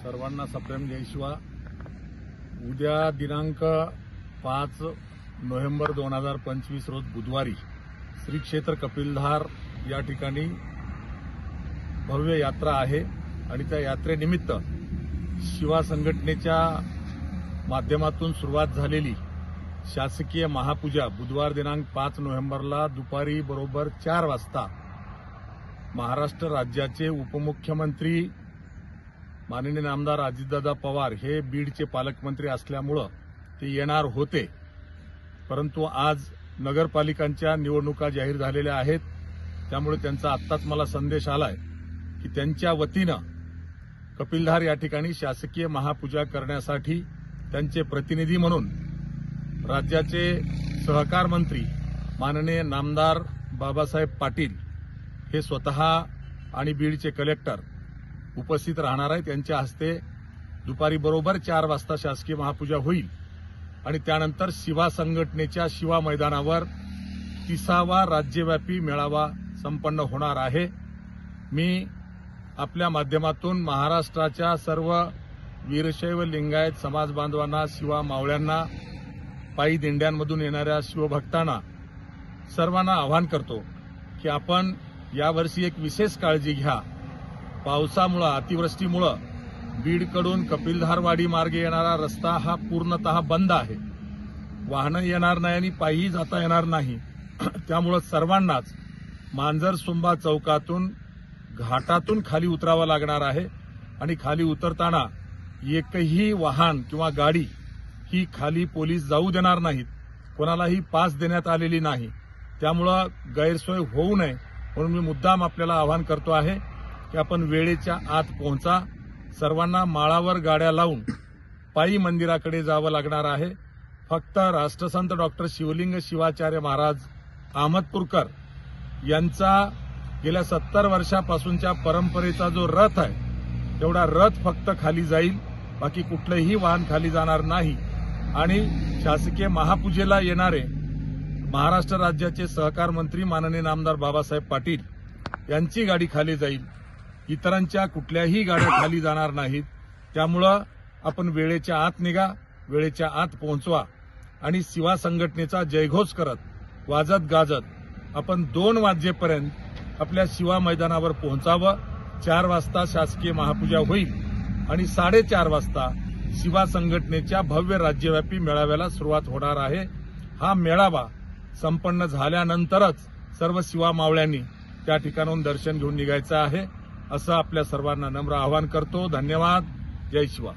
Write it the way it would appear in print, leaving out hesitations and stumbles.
सर्वांना सप्रेम जय शिवा। उद्या दिनांक 5 नोव्हेंबर 2025 रोज बुधवारी श्री क्षेत्र कपिलधार या ठिकाणी भव्य यात्रा आहे आणि त्या यात्रेनिमित्त शिवा संघटनेच्या माध्यमातून सुरुवात झालेली शासकीय महापूजा बुधवार दिनांक 5 नोव्हेंबरला दुपारी बरोबर 4 वाजता महाराष्ट्र राज्याचे उपमुख्यमंत्री माननीय नामदार अजितदादा पवार हे बीडचे पालकमंत्री असल्यामुळे ते येणार होते, परंतु आज नगरपालिकांच्या निवडणुका जाहीर झालेल्या आहेत। त्यामुळे त्यांचा आत्ताच मला संदेश आलाय की त्यांच्या वतीनं कपिलधार या ठिकाणी शासकीय महापूजा करण्यासाठी त्यांचे प्रतिनिधी म्हणून राज्याचे सहकार मंत्री माननीय नामदार बाबासाहेब पाटील हे स्वतः आणि बीडचे कलेक्टर उपस्थित राहणार आहेत। त्यांच्या हस्ते दुपारी बरोबर 4 वाजता शासकीय महापूजा होईल आणि त्यानंतर शिवा संघटनेच्या शिवा मैदानावर 30वा राज्यव्यापी मेळावा संपन्न होणार आहे। मी आपल्या माध्यमातून महाराष्ट्राच्या सर्व वीरशैव लिंगायत समाज बांधवांना, शिवा मावळ्यांना, पायी दिंड्यांमधून येणाऱ्या शिवभक्तांना सर्वांना आवाहन करतो की आपण यावर्षी एक विशेष काळजी घ्या। पावसामुळे, अतिवृष्टीमुळे बीडकडून कपिलधारवाडी मार्गे येणारा रस्ता हा पूर्णतः बंद आहे। वाहनं येणार नाही आणि पायी जाता येणार नाही। त्यामुळे सर्वांनाच मांजरसुंबा चौकातून घाटातून खाली उतरावं लागणार आहे आणि खाली उतरताना एकही वाहन किंवा गाडी ही खाली पोलीस जाऊ देणार नाहीत। कोणालाही पास देण्यात आलेली नाही। त्यामुळे गैरसोय होऊ नये म्हणून मी मुद्दाम आपल्याला आवाहन करतो आहे की आपण वेळेच्या आत पोहोचा। सर्वांना माळावर गाड्या लावून पायी मंदिराकडे जावं लागणार आहे। फक्त राष्ट्रसंत डॉक्टर शिवलिंग शिवाचार्य महाराज अहमदपूरकर यांचा गेल्या 70 वर्षापासूनच्या परंपरेचा जो रथ आहे तेवढा रथ फक्त खाली जाईल, बाकी कुठलंही वाहन खाली जाणार नाही। आणि शासकीय महापूजेला येणारे महाराष्ट्र राज्याचे सहकार मंत्री माननीय नामदार बाबासाहेब पाटील यांची गाडी खाली जाईल, इतरांच्या कुठल्याही गाड्या खाली जाणार नाहीत। त्यामुळं आपण वेळेच्या आत निघा, वेळेच्या आत पोहोचवा आणि शिवा संघटनेचा जयघोष करत वाजत गाजत आपण 2 वाजेपर्यंत आपल्या शिवा मैदानावर पोहोचावं। 4 वाजता शासकीय महापूजा होईल आणि 4:30 वाजता शिवा संघटनेच्या भव्य राज्यव्यापी मेळाव्याला सुरुवात होणार आहे। हा मेळावा संपन्न झाल्यानंतरच सर्व शिवा मावळ्यांनी त्या ठिकाणाहून दर्शन घेऊन निघायचं आहे, असं आपल्या सर्वांना नम्र आवाहन करतो। धन्यवाद। जय शिवा।